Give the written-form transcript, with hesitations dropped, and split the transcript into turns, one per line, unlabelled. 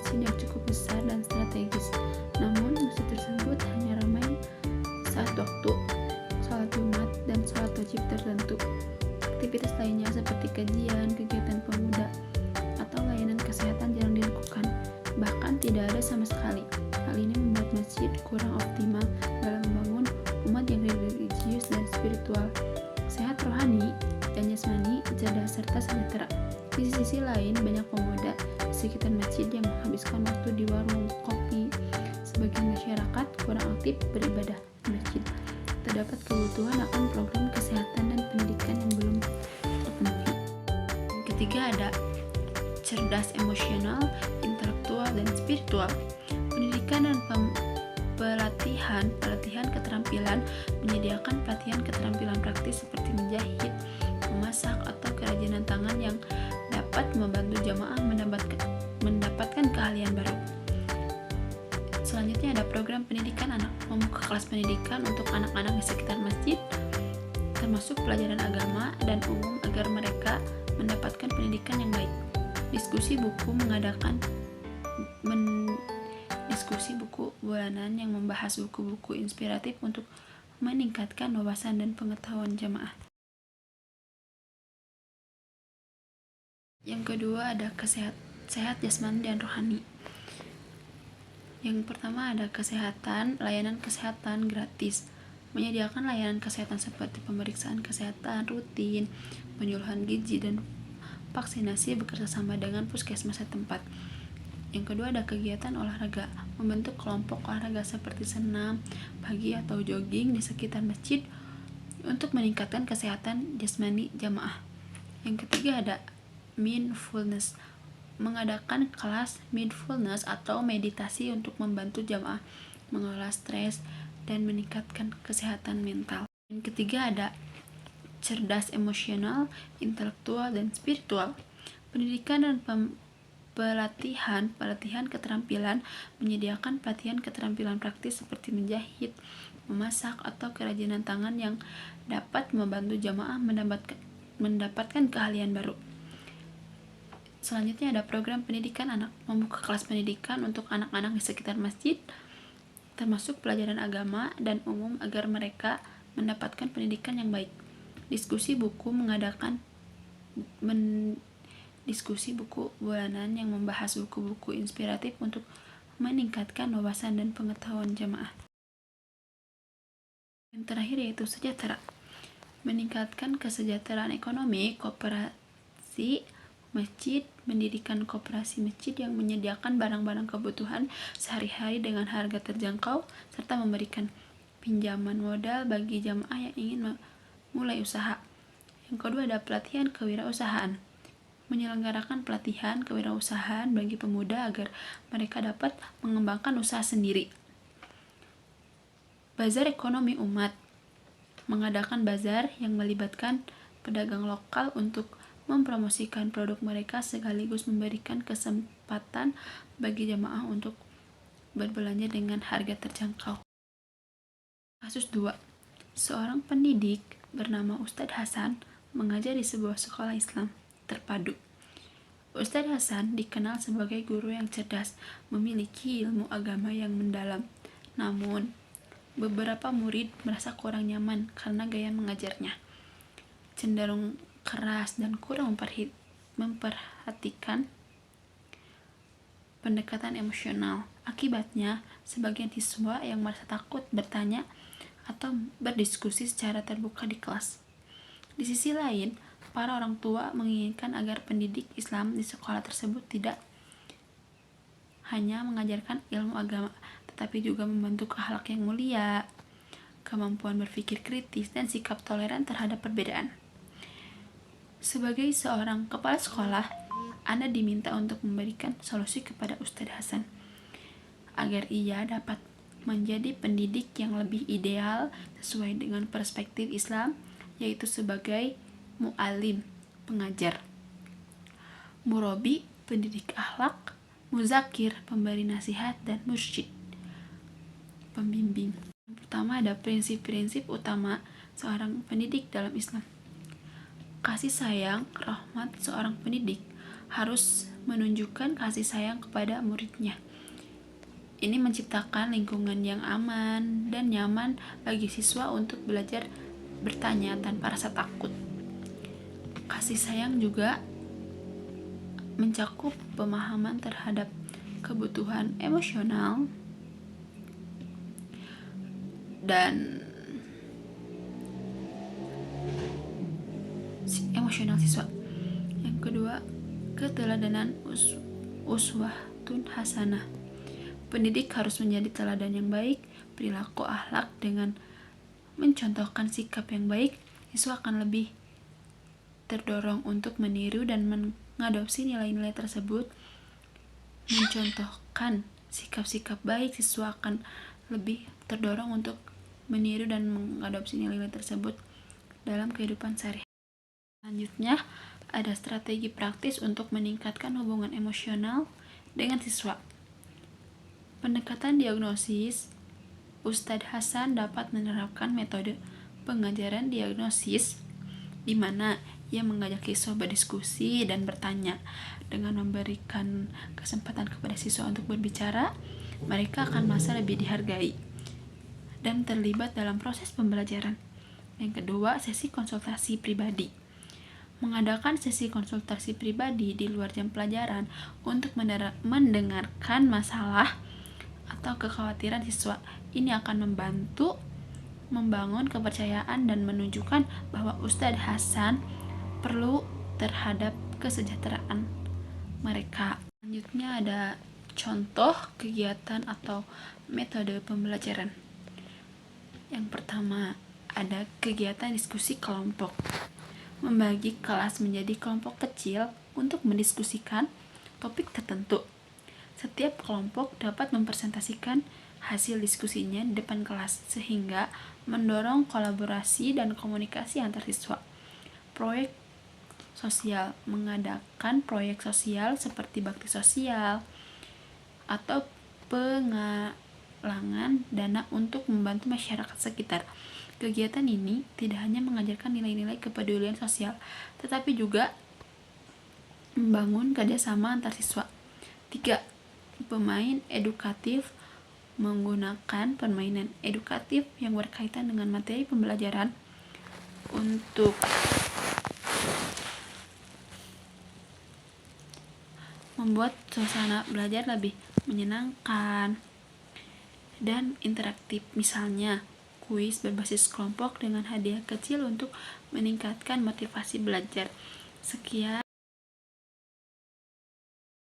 masjid yang cukup besar dan strategis. Namun, masjid tersebut hanya ramai saat waktu sholat Jumat dan sholat wajib tertentu. Aktivitas lainnya seperti kajian, kegiatan pemuda, atau layanan kesehatan jarang dilakukan, bahkan tidak ada sama sekali. Hal ini membuat masjid kurang optimal dalam membangun umat yang religius dan spiritual, sehat rohani dan jasmani, cerdas serta sejahtera. Di sisi lain, banyak pemuda di sekitar masjid yang menghabiskan waktu di warung kopi. Sebagian masyarakat kurang aktif beribadah di masjid. Terdapat kebutuhan akan program kesehatan dan pendidikan yang belum terpenuhi. Yang ketiga ada cerdas emosional, intelektual, dan spiritual. Pendidikan dan pelatihan keterampilan menyediakan pelatihan keterampilan praktis seperti menjahit, memasak, atau kerajinan tangan yang dapat membantu jamaah mendapatkan keahlian baru. Selanjutnya ada program pendidikan anak, membuka kelas pendidikan untuk anak-anak di sekitar masjid, termasuk pelajaran agama dan umum agar mereka mendapatkan pendidikan yang baik. Diskusi buku bulanan yang membahas buku-buku inspiratif untuk meningkatkan wawasan dan pengetahuan jamaah. Yang kedua ada sehat jasmani dan rohani. Yang pertama ada kesehatan, layanan kesehatan gratis. Menyediakan layanan kesehatan seperti pemeriksaan kesehatan rutin, penyuluhan gizi, dan vaksinasi bekerjasama dengan puskesmas setempat. Yang kedua ada kegiatan olahraga, membentuk kelompok olahraga seperti senam pagi atau jogging di sekitar masjid untuk meningkatkan kesehatan jasmani jamaah. Yang ketiga ada mindfulness, mengadakan kelas mindfulness atau meditasi untuk membantu jamaah mengelola stres dan meningkatkan kesehatan mental. Yang ketiga ada cerdas emosional, intelektual, dan spiritual. Pendidikan dan pelatihan keterampilan menyediakan pelatihan keterampilan praktis seperti menjahit, memasak, atau kerajinan tangan yang dapat membantu jamaah mendapatkan keahlian baru. Selanjutnya ada program pendidikan anak, membuka kelas pendidikan untuk anak-anak di sekitar masjid, termasuk pelajaran agama dan umum agar mereka mendapatkan pendidikan yang baik. Diskusi buku bulanan yang membahas buku-buku inspiratif untuk meningkatkan wawasan dan pengetahuan jamaah. Yang terakhir yaitu sejahtera, meningkatkan kesejahteraan ekonomi. Koperasi masjid mendirikan koperasi masjid yang menyediakan barang-barang kebutuhan sehari-hari dengan harga terjangkau serta memberikan pinjaman modal bagi jamaah yang ingin memulai usaha. Yang kedua ada pelatihan kewirausahaan, menyelenggarakan pelatihan kewirausahaan bagi pemuda agar mereka dapat mengembangkan usaha sendiri. Bazar ekonomi umat, mengadakan bazar yang melibatkan pedagang lokal untuk mempromosikan produk mereka sekaligus memberikan kesempatan bagi jamaah untuk berbelanja dengan harga terjangkau. Kasus 2. Seorang pendidik bernama Ustadz Hasan mengajar di sebuah sekolah Islam terpadu. Ustadz Hasan dikenal sebagai guru yang cerdas, memiliki ilmu agama yang mendalam. Namun, beberapa murid merasa kurang nyaman karena gaya mengajarnya cenderung keras dan kurang memperhatikan pendekatan emosional. Akibatnya, sebagian siswa yang merasa takut bertanya atau berdiskusi secara terbuka di kelas. Di sisi lain, para orang tua menginginkan agar pendidik Islam di sekolah tersebut tidak hanya mengajarkan ilmu agama, tetapi juga membentuk akhlak yang mulia, kemampuan berpikir kritis, dan sikap toleran terhadap perbedaan. Sebagai seorang kepala sekolah, Anda diminta untuk memberikan solusi kepada Ustadz Hasan agar ia dapat menjadi pendidik yang lebih ideal sesuai dengan perspektif Islam, yaitu sebagai mu'alim, pengajar, murabi, pendidik akhlak, muzakir, pemberi nasihat, dan mursyid, pembimbing. Yang pertama ada prinsip-prinsip utama seorang pendidik dalam Islam. Kasih sayang, rahmat. Seorang pendidik harus menunjukkan kasih sayang kepada muridnya. Ini menciptakan lingkungan yang aman dan nyaman bagi siswa untuk belajar bertanya tanpa rasa takut. Kasih sayang juga mencakup pemahaman terhadap kebutuhan emosional dan siswa. Yang kedua, keteladanan uswatun hasanah. Pendidik harus menjadi teladan yang baik, perilaku akhlak. Dengan mencontohkan sikap yang baik, siswa akan lebih terdorong untuk meniru dan mengadopsi nilai-nilai tersebut. Mencontohkan sikap-sikap baik, siswa akan lebih terdorong untuk meniru dan mengadopsi nilai-nilai tersebut dalam kehidupan sehari-hari. Selanjutnya, ada strategi praktis untuk meningkatkan hubungan emosional dengan siswa. Pendekatan diagnosis. Ustadz Hasan dapat menerapkan metode pengajaran diagnosis di mana ia mengajak siswa berdiskusi dan bertanya. Dengan memberikan kesempatan kepada siswa untuk berbicara, mereka akan merasa lebih dihargai dan terlibat dalam proses pembelajaran. Yang kedua, sesi konsultasi pribadi. Mengadakan sesi konsultasi pribadi di luar jam pelajaran untuk mendengarkan masalah atau kekhawatiran siswa. Ini akan membantu membangun kepercayaan dan menunjukkan bahwa Ustadz Hasan perlu terhadap kesejahteraan mereka. Selanjutnya ada contoh kegiatan atau metode pembelajaran. Yang pertama, ada kegiatan diskusi kelompok. Membagi kelas menjadi kelompok kecil untuk mendiskusikan topik tertentu. Setiap kelompok dapat mempresentasikan hasil diskusinya di depan kelas sehingga mendorong kolaborasi dan komunikasi antar siswa. Proyek sosial. Mengadakan proyek sosial seperti bakti sosial atau penggalangan dana untuk membantu masyarakat sekitar. Kegiatan ini tidak hanya mengajarkan nilai-nilai kepedulian sosial, tetapi juga membangun kerjasama antar siswa. 3. Pemain edukatif. Menggunakan permainan edukatif yang berkaitan dengan materi pembelajaran untuk membuat suasana belajar lebih menyenangkan dan interaktif. Misalnya, kuis berbasis kelompok dengan hadiah kecil untuk meningkatkan motivasi belajar. Sekian